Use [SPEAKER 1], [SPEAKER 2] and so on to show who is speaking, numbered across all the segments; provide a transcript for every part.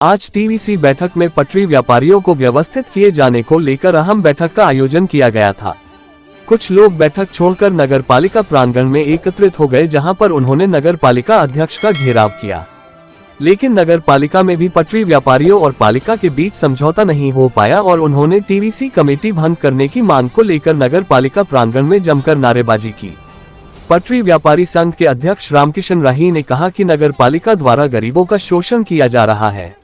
[SPEAKER 1] आज टीवीसी बैठक में पटरी व्यापारियों को व्यवस्थित किए जाने को लेकर अहम बैठक का आयोजन किया गया था। कुछ लोग बैठक छोड़कर नगर पालिका प्रांगण में एकत्रित हो गए, जहां पर उन्होंने नगर पालिका अध्यक्ष का घेराव किया। लेकिन नगर पालिका में भी पटरी व्यापारियों और पालिका के बीच समझौता नहीं हो पाया और उन्होंने टीवीसी कमेटी भंग करने की मांग को लेकर नगर पालिका प्रांगण में जमकर नारेबाजी की। पटरी व्यापारी संघ के अध्यक्ष रामकिशन राही ने कहा कि नगर पालिका द्वारा गरीबों का शोषण किया जा रहा है।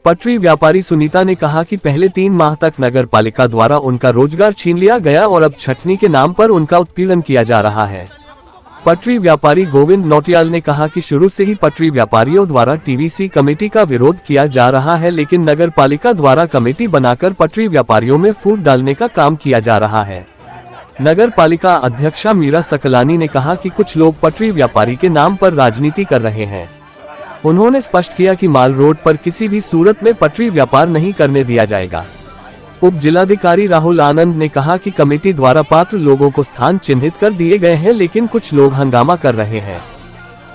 [SPEAKER 1] पटरी व्यापारी सुनीता ने कहा कि पहले 3 माह तक नगर पालिका द्वारा उनका रोजगार छीन लिया गया और अब छटनी के नाम पर उनका उत्पीड़न किया जा रहा है। पटरी व्यापारी गोविंद नौटियाल ने कहा कि शुरू से ही पटरी व्यापारियों द्वारा टीवीसी कमेटी का विरोध किया जा रहा है, लेकिन नगर पालिका द्वारा कमेटी बनाकर पटरी व्यापारियों में फूट डालने का काम किया जा रहा है। नगर पालिका अध्यक्षा मीरा सकलानी ने कहा कि कुछ लोग पटरी व्यापारी के नाम पर राजनीति कर रहे हैं। उन्होंने स्पष्ट किया कि माल रोड पर किसी भी सूरत में पटरी व्यापार नहीं करने दिया जाएगा। उप जिलाधिकारी राहुल आनंद ने कहा कि कमेटी द्वारा पात्र लोगों को स्थान चिन्हित कर दिए गए हैं, लेकिन कुछ लोग हंगामा कर रहे हैं।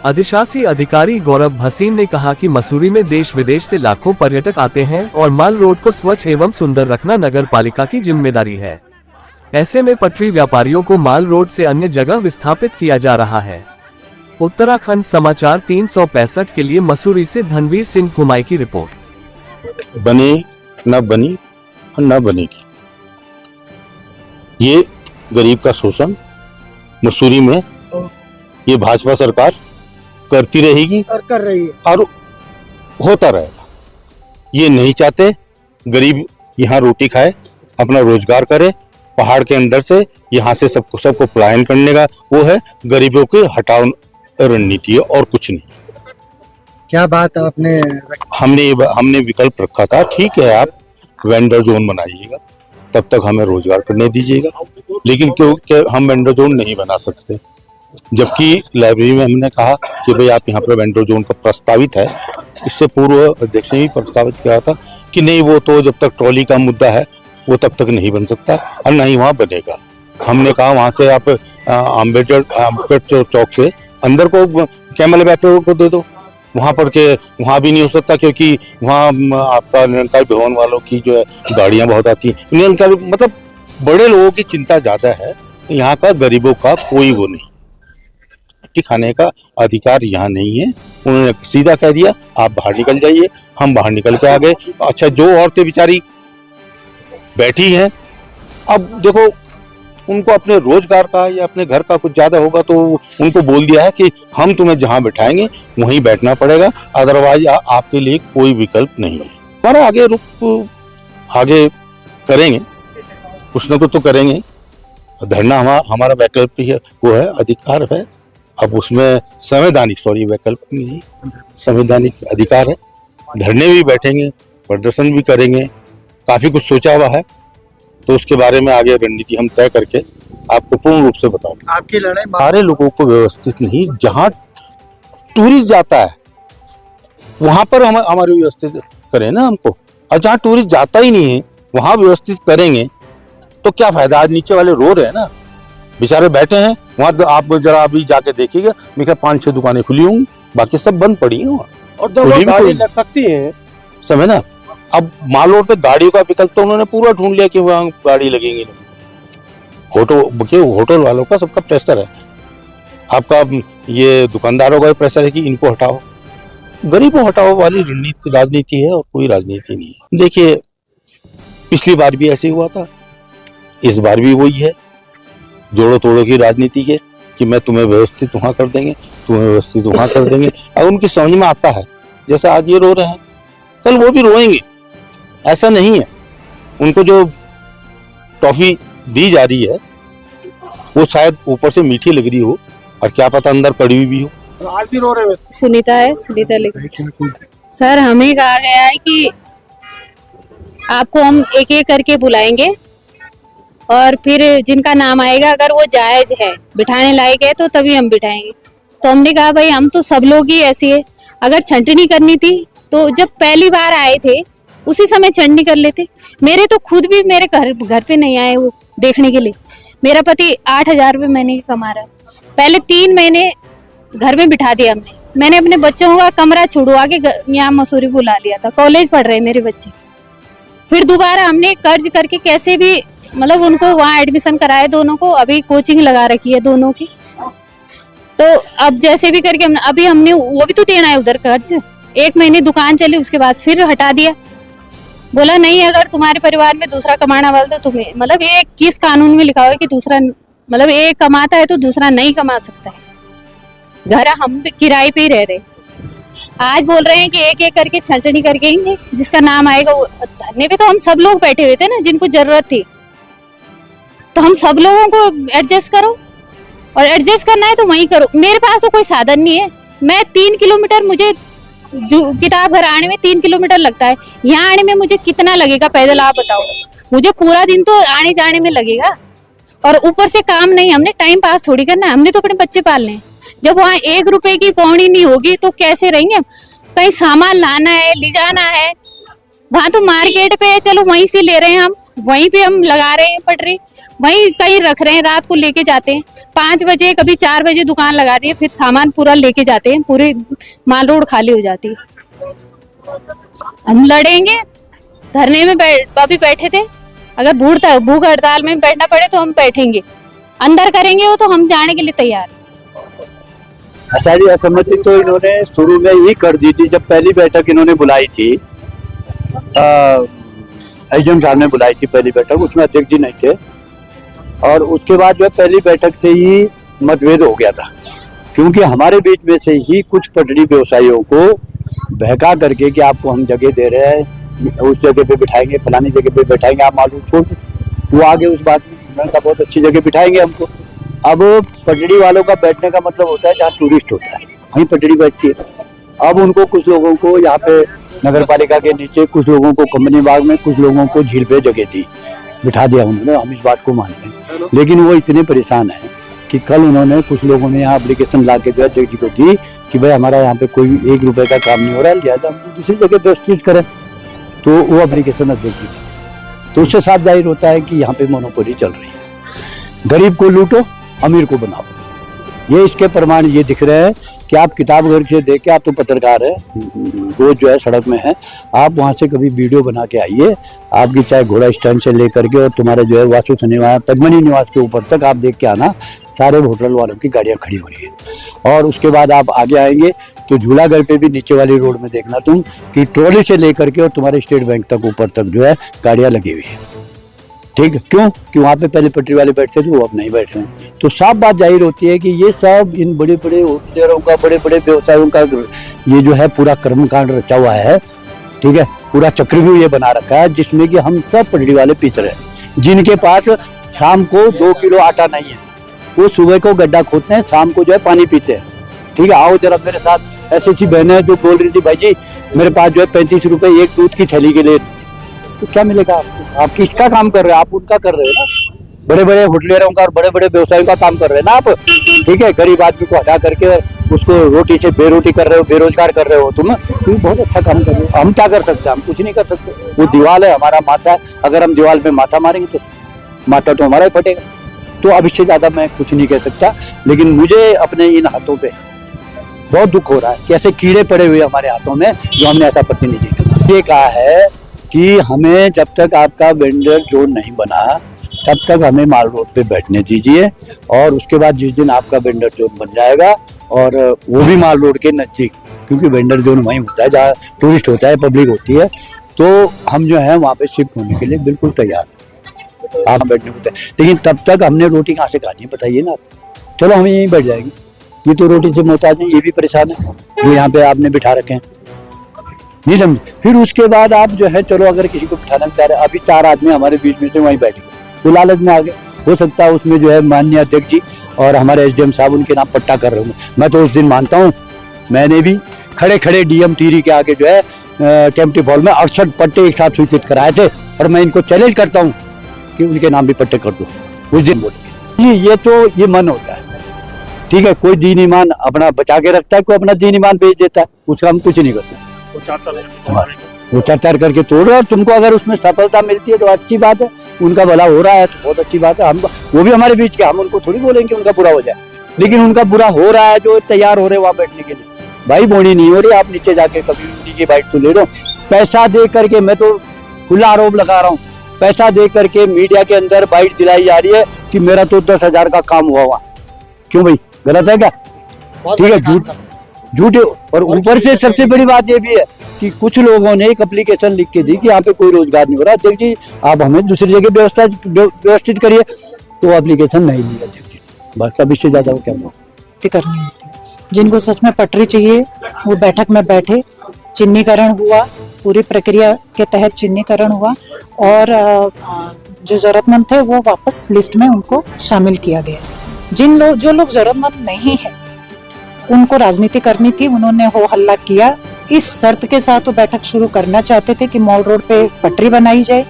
[SPEAKER 1] अधिशासी अधिकारी गौरव भसीन ने कहा कि मसूरी में देश विदेश से लाखों पर्यटक आते हैं और माल रोड को स्वच्छ एवं सुंदर रखना नगर पालिका की जिम्मेदारी है। ऐसे में पटरी व्यापारियों को माल रोड से अन्य जगह विस्थापित किया जा रहा है। उत्तराखंड समाचार 365 के लिए मसूरी से धनवीर सिंह कुमाई की रिपोर्ट।
[SPEAKER 2] बने न बनी और न बनेगी, ये गरीब का शोषण मसूरी में ये भाजपा सरकार करती रहेगी
[SPEAKER 3] और कर रही है
[SPEAKER 2] और होता रहेगा। ये नहीं चाहते गरीब यहाँ रोटी खाए, अपना रोजगार करे। पहाड़ के अंदर से यहाँ से सबको पलायन करने का वो है, गरीबों के हटाओ रणनीति है और कुछ नहीं।
[SPEAKER 3] क्या बात आपने
[SPEAKER 2] हमने विकल्प रखा था, ठीक है आप वेंडर जोन बनाइएगा, तब तक हमें रोजगार करने दीजिएगा, लेकिन क्योंकि हम वेंडर जोन नहीं बना सकते। जबकि लाइब्रेरी में हमने कहा कि भाई आप यहाँ पर वेंडर जोन का प्रस्तावित है, इससे पूर्व अध्यक्ष ने भी प्रस्तावित किया था कि नहीं, वो तो जब तक ट्रॉली का मुद्दा है वो तब तक नहीं बन सकता और नहीं वहाँ बनेगा। हमने कहा वहाँ से आप अम्बेडकर चौक से अंदर को कैमल बैठे को दे दो, वहाँ पर के वहाँ भी नहीं हो सकता, क्योंकि वहाँ आपका निरंकारी भवन वालों की जो है गाड़ियाँ बहुत आती हैं। निरंकारी मतलब बड़े लोगों की चिंता ज्यादा है, यहाँ का गरीबों का कोई वो नहीं, रोटी खाने का अधिकार यहाँ नहीं है। उन्होंने सीधा कह दिया आप बाहर निकल जाइए। हम बाहर निकल के आ गए। अच्छा, जो औरतें बेचारी बैठी हैं, अब देखो उनको अपने रोजगार का या अपने घर का कुछ ज्यादा होगा तो उनको बोल दिया है कि हम तुम्हें जहां बैठाएंगे वहीं बैठना पड़ेगा, अदरवाइज आपके लिए कोई विकल्प नहीं है। हमारा आगे करेंगे, कुछ न कुछ तो करेंगे। धरना हमारा वैकल्पिक है, वो है, अधिकार है। अब उसमें वैकल्प नहीं, संवैधानिक अधिकार है। धरने भी बैठेंगे, प्रदर्शन भी करेंगे, काफी कुछ सोचा हुआ है, तो उसके बारे में आगे रणनीति हम तय करके आपको पूर्ण रूप से बताएंगे।
[SPEAKER 3] आपकी लड़ाई
[SPEAKER 2] सारे लोगों को व्यवस्थित नहीं, जहाँ टूरिस्ट जाता है वहां पर हम हमारे व्यवस्थित करें ना हमको, और जहाँ टूरिस्ट जाता ही नहीं है वहां व्यवस्थित करेंगे तो क्या फायदा। आज नीचे वाले रो रहे हैं ना, बेचारे बैठे हैं वहां। आप जरा अभी जाके देखिएगा, मेरे 5-6 दुकानें खुली होंगी, बाकी सब बंद पड़ी है वहाँ,
[SPEAKER 3] और 2 गाड़ी लग सकती है
[SPEAKER 2] समय ना। अब माल रोड पे गाड़ियों का विकल्प तो उन्होंने पूरा ढूंढ लिया कि वहाँ गाड़ी लगेंगी नहीं। होटल वालों का सबका प्रेशर है, आपका ये दुकानदारों का प्रेशर है कि इनको हटाओ, गरीबों हटाओ वाली राजनीति है और कोई राजनीति नहीं है। देखिए, पिछली बार भी ऐसे हुआ था, इस बार भी वही है, जोड़ो तोड़ो की राजनीति है कि मैं तुम्हें व्यवस्थित वहां कर देंगे, तुम्हें व्यवस्थित वहां कर देंगे। और उनकी समझ में आता है, जैसे आज ये रो रहे हैं कल वो भी रोएंगे, ऐसा नहीं है। उनको जो टॉफी दी जा रही है वो शायद ऊपर से मीठी लग रही हो और क्या पता अंदर कड़वी भी हो।
[SPEAKER 3] आज भी रो रहे हैं।
[SPEAKER 4] सुनीता लिख सर, हमें कहा गया है कि आपको हम एक एक करके बुलाएंगे और फिर जिनका नाम आएगा अगर वो जायज है, बिठाने लायक है, तो तभी हम बिठाएंगे। तो हमने कहा भाई हम तो सब लोग ही ऐसे है, अगर छंटनी करनी थी तो जब पहली बार आए थे उसी समय छंटनी कर लेते। मेरे तो खुद भी मेरे घर पे नहीं आए वो देखने के लिए। मेरा पति 8,000 रुपये महीने की कमा रहा है, पहले 3 महीने घर में बिठा दिया हमने, मैंने अपने बच्चों का कमरा छुड़वा के यहाँ मसूरी बुला लिया था, कॉलेज पढ़ रहे हैं मेरे बच्चे। फिर दोबारा हमने कर्ज करके कैसे भी मतलब उनको वहाँ एडमिशन कराया दोनों को, अभी कोचिंग लगा रखी है दोनों की। तो अब जैसे भी करके अभी हमने वो भी तो देना है उधर कर्ज। 1 महीने दुकान चली, उसके बाद फिर हटा दिया, बोला नहीं अगर तुम्हारे परिवार में दूसरा कमाने वाला तो तुम्हें मतलब ये किस कानून में लिखा हुआ है कि दूसरा मतलब एक कमाता है तो दूसरा नहीं कमा सकता है। घर हम किराए पे ही रह रहे, आज बोल रहे हैं कि एक एक करके छंटनी करके ही जिसका नाम आएगा वो। धरने पे तो हम सब लोग बैठे हुए थे ना जिनको जरूरत थी, तो हम सब लोगों को एडजस्ट करो, और एडजस्ट करना है तो वहीं करो। मेरे पास तो कोई साधन नहीं है, मैं 3 किलोमीटर मुझे जो किताब घर आने में 3 किलोमीटर लगता है, यहाँ आने में मुझे कितना लगेगा पैदल आप बताओ। मुझे पूरा दिन तो आने जाने में लगेगा, और ऊपर से काम नहीं, हमने टाइम पास थोड़ी करना है, हमने तो अपने बच्चे पालने हैं। जब वहाँ 1 रुपए की पौनी नहीं होगी तो कैसे रहेंगे हम? कहीं सामान लाना है, ले जाना है, वहाँ तो मार्केट पे चलो वहीं से ले रहे हैं हम, वहीं पे हम लगा रहे हैं पटरी, वहीं कहीं रख रहे हैं, रात को लेके जाते हैं 5 बजे कभी 4 बजे दुकान लगा दी है, फिर सामान पूरा लेके जाते हैं, पूरी माल रोड खाली हो जाती है। हम लड़ेंगे, धरने में अभी बैठे थे, अगर भूख हड़ताल में बैठना पड़े तो हम बैठेंगे, अंदर करेंगे वो तो हम जाने के लिए तैयार हैं।
[SPEAKER 5] सारी असहमति तो इन्होंने शुरू में ही कर दी थी। जब पहली बैठक इन्होंने बुलाई थी, एसडीएम साहब ने बुलाई थी पहली बैठक, उसमें अध्यक्ष जी नहीं थे, और उसके बाद जो पहली बैठक से ही मतभेद हो गया था, क्योंकि हमारे बीच में से ही कुछ पटरी व्यवसायियों को बहका करके कि आपको हम जगह दे रहे हैं, उस जगह पे बिठाएंगे, फलानी जगह पे बैठाएंगे, आप मालूम छोड़ दो। वो आगे उस बात में उन्होंने कहा बहुत अच्छी जगह बिठाएंगे हमको। अब पटरी वालों का बैठने का मतलब होता है जहाँ टूरिस्ट होता है वहीं पटरी बैठती है। अब उनको कुछ लोगों को यहाँ पे नगर पालिका के नीचे, कुछ लोगों को कंपनी बाग में, कुछ लोगों को झील पे जगह थी, बिठा दिया उन्होंने। हम इस बात को मानते हैं, लेकिन वो इतने परेशान हैं कि कल उन्होंने कुछ लोगों ने यहाँ एप्लीकेशन ला के जो है अध्यक्ष जी को दी कि भाई हमारा यहाँ पे कोई 1 रुपए का काम नहीं हो रहा है, लिहाजा हम दूसरी जगह व्यवस्थित करें। तो वो एप्लीकेशन अध्यक्ष जी, तो उससे साफ जाहिर होता है कि यहाँ पे मोनोपोली चल रही है। गरीब को लूटो, अमीर को बनाओ, ये इसके प्रमाण ये दिख रहे हैं कि आप किताब घर से देख के, आप तो पत्रकार है, रोज जो है सड़क में है, आप वहाँ से कभी वीडियो बना के आइए, आपकी चाहे घोड़ा स्टैंड से लेकर के और तुम्हारे जो है वासु निवास, पद्मनी निवास के ऊपर तक आप देख के आना, सारे होटल वालों की गाड़ियाँ खड़ी हो रही है। और उसके बाद आप आगे आएंगे तो झूलागढ़ पे भी नीचे वाली रोड में देखना तुम कि ट्रॉली से लेकर के और तुम्हारे स्टेट बैंक तक ऊपर तक जो है गाड़ियाँ लगी हुई है। ठीक है, क्यों? कि वहाँ पे पहले पटरी वाले बैठते थे, वो अब नहीं बैठ रहे हैं। तो साफ बात जाहिर होती है कि ये सब इन बड़े बड़े होटलों का, बड़े बड़े व्यवसायों का ये जो है पूरा कर्मकांड रचा हुआ है। ठीक है, पूरा चक्रव्यूह ये बना रखा है जिसमें कि हम सब पटरी वाले पीछ रहे हैं, जिनके पास शाम को 2 किलो आटा नहीं है, वो सुबह को गड्ढा खोदते हैं, शाम को जो है पानी पीते हैं। ठीक है, आओ जरा मेरे साथ। ऐसी बहनें जो बोल रही थी भाई जी मेरे पास जो है 35 रुपए एक दूध की थैली के लिए, तो क्या मिलेगा आपको? आप किसका काम कर रहे हो? आप उनका कर रहे हो ना, बड़े बड़े होटलेरों का और बड़े बड़े व्यवसायों का काम कर रहे हैं ना आप। ठीक है, गरीब आदमी को हटा करके उसको रोटी से बेरोटी कर रहे हो, बेरोजगार कर रहे हो तुम बहुत अच्छा काम कर रहे हो। हम क्या कर सकते हैं? हम कुछ नहीं कर सकते। वो दीवार है, हमारा माथा है, अगर हम दीवार पे माथा मारेंगे तो माथा तो हमारा ही फटेगा। तो अब इससे ज्यादा मैं कुछ नहीं कह सकता, लेकिन मुझे अपने इन हाथों पे बहुत दुख हो रहा है कि ऐसे कीड़े पड़े हुए हमारे हाथों में, जो हमने ऐसा प्रतिनिधि ये कहा है कि हमें जब तक आपका वेंडर जोन नहीं बना तब तक हमें माल रोड पे बैठने दीजिए, और उसके बाद जिस दिन आपका वेंडर जोन बन जाएगा, और वो भी माल रोड के नज़दीक, क्योंकि वेंडर जोन वहीं होता है जहाँ टूरिस्ट होता है, पब्लिक होती है, तो हम जो है वहाँ पे शिफ्ट होने के लिए बिल्कुल तैयार हैं। आप बैठने को, लेकिन तब तक हमने रोटी कहाँ से खानी है बताइए ना आप। चलो हम यहीं बैठ जाएंगे, ये तो रोटी से मोहताज है, ये भी परेशान है जो यहाँ पे आपने बिठा रखे हैं, नहीं समझे। फिर उसके बाद आप जो है चलो अगर किसी को बिठाना चाह रहे, अभी 4 आदमी हमारे बीच में से वहीं बैठ गए, तो लालच में आ गए। हो सकता है उसमें जो है माननीय अध्यक्ष जी और हमारे एसडीएम साहब उनके नाम पट्टा कर रहे हूँ। मैं तो उस दिन मानता हूँ, मैंने भी खड़े खड़े डीएम टीरी के आगे जो है टेम्पटी फॉल में 68 पट्टे एक साथ स्वीकृत कराए थे, और मैं इनको चैलेंज करता हूँ कि उनके नाम भी पट्टे कर दो। उस दिन बोलेंगे जी, ये तो ये मन होता है। ठीक है, कोई दीन ईमान अपना बचा के रखता है, कोई अपना दीन ईमान बेच देता है, उसका हम कुछ नहीं करते। वो चर्चा करके तोड़ रहे, और तुमको अगर उसमें सफलता मिलती है तो अच्छी बात है, उनका भला हो रहा है तो बहुत अच्छी बात है। हम वो भी हमारे बीच के, हम उनको थोड़ी बोलेंगे उनका बुरा हो जाए, लेकिन उनका बुरा हो रहा है जो तैयार हो रहे वहाँ बैठने के लिए, भाई बोनी नहीं हो रही, आप नीचे जाके कभी उनकी बाइट तो ले लो। पैसा दे करके, मैं तो खुला आरोप लगा रहा हूँ, पैसा दे करके मीडिया के अंदर बाइट दिलाई जा रही है कि मेरा तो 10,000 का काम हुआ। क्यों भाई, गलत है क्या? ठीक है, झूठ। और ऊपर से सबसे बड़ी बात ये भी है कि कुछ लोगों ने एक एप्लीकेशन लिख के दी कि यहाँ पे कोई रोजगार नहीं हो रहा, अध्यक्ष जी आप हमें दूसरी जगह व्यवस्थित करिए, तो एप्लीकेशन नहीं ली अध्यक्ष जी। बस अब इससे ज्यादा क्या
[SPEAKER 6] करनी होती है। जिनको सच में पटरी चाहिए वो बैठक में बैठे, चिन्हीकरण हुआ, पूरी प्रक्रिया के तहत चिन्हीकरण हुआ और जो जरूरतमंद थे वो वापस लिस्ट में उनको शामिल किया गया। जो लोग जरूरतमंद नहीं है उनको राजनीति करनी थी, उन्होंने हो हल्ला किया। इस शर्त के साथ वो बैठक शुरू करना चाहते थे कि मॉल रोड पे पटरी बनाई जाए,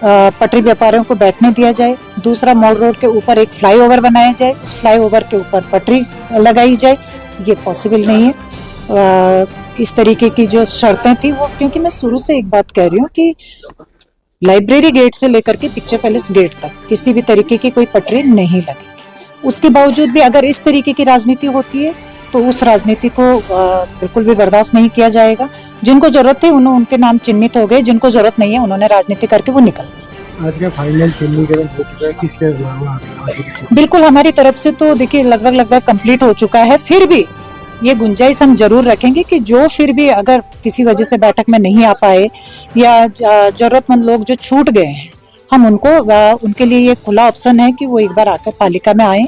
[SPEAKER 6] पटरी व्यापारियों को बैठने दिया जाए। दूसरा, मॉल रोड के ऊपर एक फ्लाईओवर बनाया जाए, उस फ्लाईओवर के ऊपर पटरी लगाई जाए। ये पॉसिबल नहीं है। इस तरीके की जो शर्तें थी वो, क्योंकि मैं शुरू से एक बात कह रही हूँ कि लाइब्रेरी गेट से लेकर के पिक्चर पैलेस गेट तक किसी भी तरीके की कोई पटरी नहीं लगेगी। उसके बावजूद भी अगर इस तरीके की राजनीति होती है तो उस राजनीति को बिल्कुल भी बर्दाश्त नहीं किया जाएगा। जिनको जरूरत थी उनके नाम चिन्हित हो गए, जिनको जरूरत नहीं है उन्होंने राजनीति करके वो निकल गए।
[SPEAKER 3] आज का फाइनल चिन्हीकरण हो चुका है, किसके अलावा?
[SPEAKER 6] बिल्कुल हमारी तरफ से तो देखिए लगभग कंप्लीट हो चुका है। फिर भी ये गुंजाइश हम जरूर रखेंगे कि जो फिर भी अगर किसी वजह से बैठक में नहीं आ पाए या जरूरतमंद लोग जो छूट गए हैं, हम उनके लिए ये खुला ऑप्शन है कि वो एक बार आकर पालिका में आए,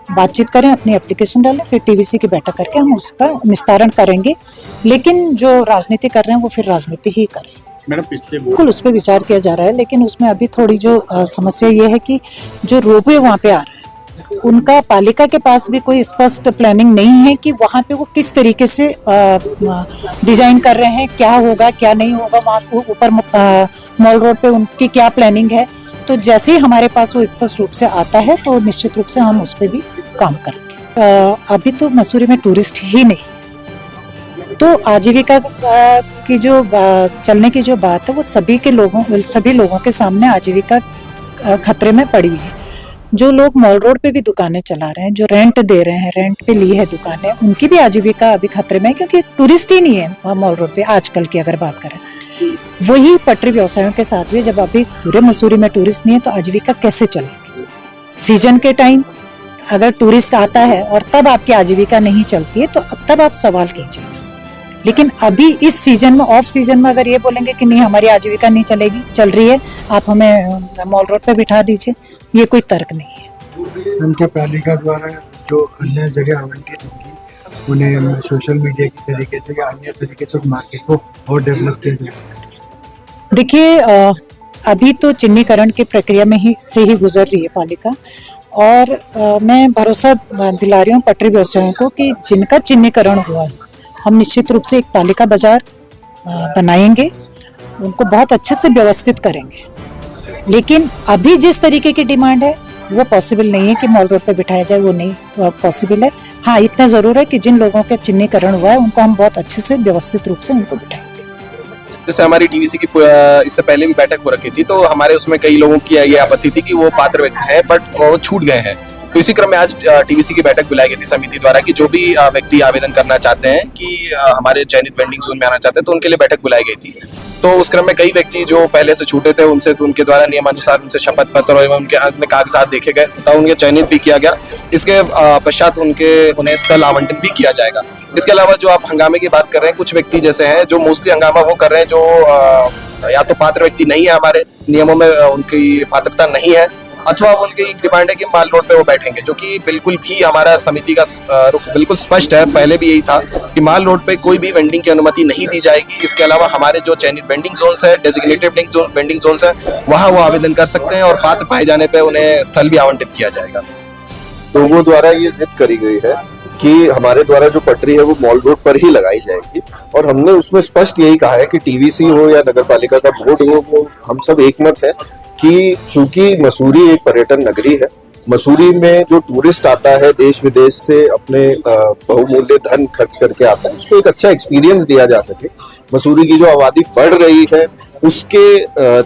[SPEAKER 6] बातचीत करें, अपनी एप्लीकेशन डालें, फिर टीवीसी की बैठक करके हम उसका निस्तारण करेंगे। लेकिन जो राजनीति कर रहे हैं वो फिर राजनीति ही करें।
[SPEAKER 7] मैडम पिछले
[SPEAKER 6] बिल्कुल उस पर विचार किया जा रहा है, लेकिन उसमें अभी थोड़ी जो समस्या ये है कि जो रोपवे वहाँ पे आ रहा है उनका पालिका के पास भी कोई स्पष्ट प्लानिंग नहीं है कि वहाँ पे वो किस तरीके से डिजाइन कर रहे हैं, क्या होगा क्या नहीं होगा, वहाँ ऊपर मॉल रोड पे उनकी क्या प्लानिंग है। तो जैसे ही हमारे पास वो स्पष्ट रूप से आता है तो निश्चित रूप से हम उस पर भी काम करेंगे। अभी तो मसूरी में टूरिस्ट ही नहीं, तो आजीविका की जो चलने की जो बात है वो सभी लोगों के सामने आजीविका खतरे में पड़ी हुई है। जो लोग मॉल रोड पे भी दुकानें चला रहे हैं, जो रेंट दे रहे हैं, रेंट पे ली है दुकानें, उनकी भी आजीविका अभी खतरे में है, क्योंकि टूरिस्ट ही नहीं है मॉल रोड पे आजकल की अगर बात करें। वही पटरी व्यवसायों के साथ भी जब अभी पूरे मसूरी में टूरिस्ट नहीं है तो आजीविका कैसे चलेगी? सीजन के टाइम अगर टूरिस्ट आता है और तब आपकी आजीविका नहीं चलती है तो तब आप सवाल कीजिएगा। लेकिन अभी इस सीजन में, ऑफ सीजन में अगर ये बोलेंगे कि नहीं हमारी आजीविका नहीं चल रही है, आप हमें मॉल रोड पे बिठा दीजिए, ये कोई तर्क नहीं है।
[SPEAKER 3] उनके पालिका द्वारा जो अन्य जगह आवंटित होगी उन्हें सोशल मीडिया की तरीके से या अन्य तरीके से मार्केट को और डेवलप किया जाएगा।
[SPEAKER 6] देखिए अभी तो चिन्हीकरण की प्रक्रिया में से ही गुजर रही है पालिका, और मैं भरोसा दिला रही हूँ पटरी व्यवसायियों को कि जिनका चिन्हीकरण हुआ है हम निश्चित रूप से एक पालिका बाजार बनाएंगे, उनको बहुत अच्छे से व्यवस्थित करेंगे। लेकिन अभी जिस तरीके की डिमांड है वो पॉसिबल नहीं है कि मॉल रोड पे बिठाया जाए, वो नहीं पॉसिबल है। हाँ, इतना जरूर है कि जिन लोगों का चिन्हीकरण हुआ है उनको हम बहुत अच्छे से व्यवस्थित रूप से उनको बिठाएंगे।
[SPEAKER 7] जैसे हमारी टीवीसी की इससे पहले भी बैठक हो रखी थी, तो हमारे उसमें कई लोगों की ये आपत्ति थी कि वो पात्र व्यक्ति हैं बट वो छूट गए हैं। तो इसी क्रम में आज टीवीसी की बैठक बुलाई गई थी समिति द्वारा कि जो भी व्यक्ति आवेदन करना चाहते हैं कि हमारे चयनित वेंडिंग जोन में आना चाहते हैं तो उनके लिए बैठक बुलाई गई थी। तो उस क्रम में कई व्यक्ति जो पहले से छूटे थे उनसे उनके द्वारा नियमानुसार उनसे शपथ पत्र और उनके अन्य कागजात देखे गए तथा उनके चयनित भी किया गया। इसके पश्चात उन्हें स्थल आवंटन भी किया जाएगा। इसके अलावा जो आप हंगामे की बात कर रहे हैं, कुछ व्यक्ति जैसे हैं जो मोस्टली हंगामा वो कर रहे हैं जो या तो पात्र व्यक्ति नहीं है, हमारे नियमों में उनकी पात्रता नहीं है, अथवा उनकी डिमांड है कि माल रोड पे वो बैठेंगे, जो कि बिल्कुल भी हमारा समिति का रुख बिल्कुल स्पष्ट है। पहले भी यही था कि माल रोड पे कोई भी वेंडिंग की अनुमति नहीं दी जाएगी। इसके अलावा हमारे जो चयनित वेंडिंग जोन्स है, डेजिग्नेटेड वेंडिंग जोन्स है, वहाँ वो आवेदन कर सकते हैं और पात्र पाए जाने पे उन्हें स्थल भी आवंटित किया जाएगा।
[SPEAKER 8] लोगों द्वारा ये जिद करी गई है कि हमारे द्वारा जो पटरी है वो मॉल रोड पर ही लगाई जाएगी, और हमने उसमें स्पष्ट यही कहा है कि टीवीसी हो या नगर पालिका का बोर्ड हो, वो हम सब एकमत है कि चूंकि मसूरी एक पर्यटन नगरी है, मसूरी में जो टूरिस्ट आता है देश विदेश से अपने बहुमूल्य धन खर्च करके आता है, उसको एक अच्छा एक्सपीरियंस दिया जा सके। मसूरी की जो आबादी बढ़ रही है उसके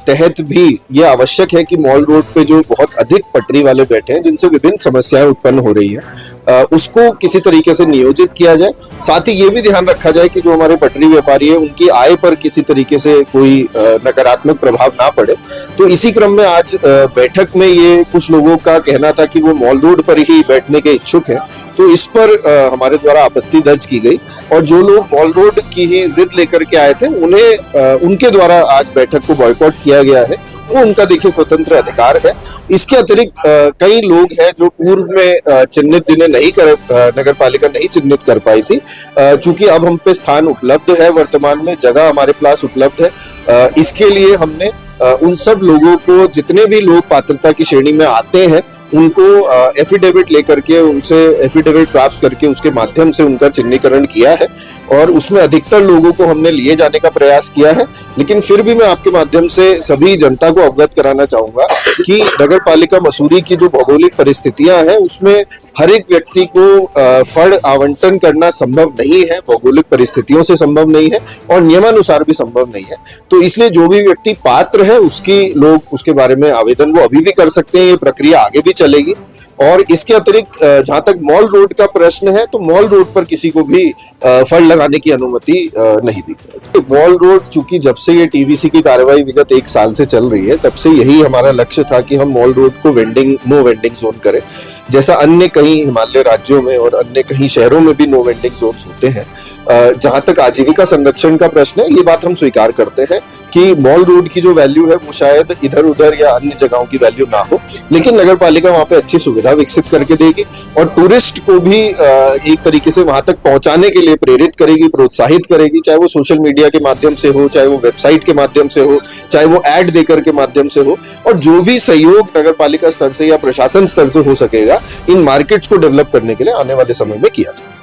[SPEAKER 8] तहत भी ये आवश्यक है कि मॉल रोड पे जो बहुत अधिक पटरी वाले बैठे हैं जिनसे विभिन्न समस्याएं उत्पन्न हो रही है, उसको किसी तरीके से नियोजित किया जाए। साथ ही ये भी ध्यान रखा जाए कि जो हमारे पटरी व्यापारी है उनकी आय पर किसी तरीके से कोई नकारात्मक प्रभाव ना पड़े। तो इसी क्रम में आज बैठक में ये कुछ लोगों का कहना था कि वो मॉल रोड पर ही बैठने के इच्छुक हैं, तो इस पर हमारे द्वारा आपत्ति दर्ज की गई और जो लोग मॉल रोड की ही जिद लेकर के आए थे उन्हें उनके द्वारा आज बैठक को बॉयकॉट किया गया है। वो उनका देखिए स्वतंत्र अधिकार है। इसके अतिरिक्त कई लोग हैं जो पूर्व में चिन्हित जिन्हें नहीं कर नगर पालिका नहीं चिन्हित कर पाई थी, चूंकि अब हम पे स्थान उपलब्ध है, वर्तमान में जगह हमारे पास उपलब्ध है। इसके लिए हमने उन सब लोगों को, जितने भी लोग पात्रता की श्रेणी में आते हैं, उनको एफिडेविट लेकर के उनसे एफिडेविट प्राप्त करके उसके माध्यम से उनका चिन्हीकरण किया है और उसमें अधिकतर लोगों को हमने लिए जाने का प्रयास किया है। लेकिन फिर भी मैं आपके माध्यम से सभी जनता को अवगत कराना चाहूंगा कि नगर पालिका मसूरी की जो भौगोलिक परिस्थितियां हैं उसमें हर एक व्यक्ति को फंड आवंटन करना संभव नहीं है, भौगोलिक परिस्थितियों से संभव नहीं है और नियमानुसार भी संभव नहीं है। तो इसलिए जो भी व्यक्ति पात्र है उसकी लोग उसके बारे में आवेदन वो अभी भी कर सकते हैं, ये प्रक्रिया आगे भी चलेगी। और इसके अतिरिक्त जहां तक मॉल रोड का प्रश्न है तो मॉल रोड पर किसी को भी फंड लगाने की अनुमति नहीं दी गई। मॉल रोड चूंकि जब से ये टीवीसी की कार्रवाई विगत 1 साल से चल रही है तब से यही हमारा लक्ष्य था कि हम मॉल रोड को नो वेंडिंग जोन करें, जैसा अन्य कई हिमालय राज्यों में और अन्य कई शहरों में भी नो वेंडिंग जोन होते हैं। जहां तक आजीविका संरक्षण का प्रश्न है, ये बात हम स्वीकार करते हैं कि मॉल रोड की जो वैल्यू है वो शायद इधर उधर या अन्य जगहों की वैल्यू ना हो, लेकिन नगर पालिका वहां पे अच्छी सुविधा विकसित करके देगी और टूरिस्ट को भी एक तरीके से वहां तक पहुंचाने के लिए प्रेरित करेगी, प्रोत्साहित करेगी, चाहे वो सोशल मीडिया के माध्यम से हो, चाहे वो वेबसाइट के माध्यम से हो, चाहे वो एड देकर के माध्यम से हो। और जो भी सहयोग नगर पालिका स्तर से या प्रशासन स्तर से हो सकेगा इन मार्केट्स को डेवलप करने के लिए आने वाले समय में किया जाए।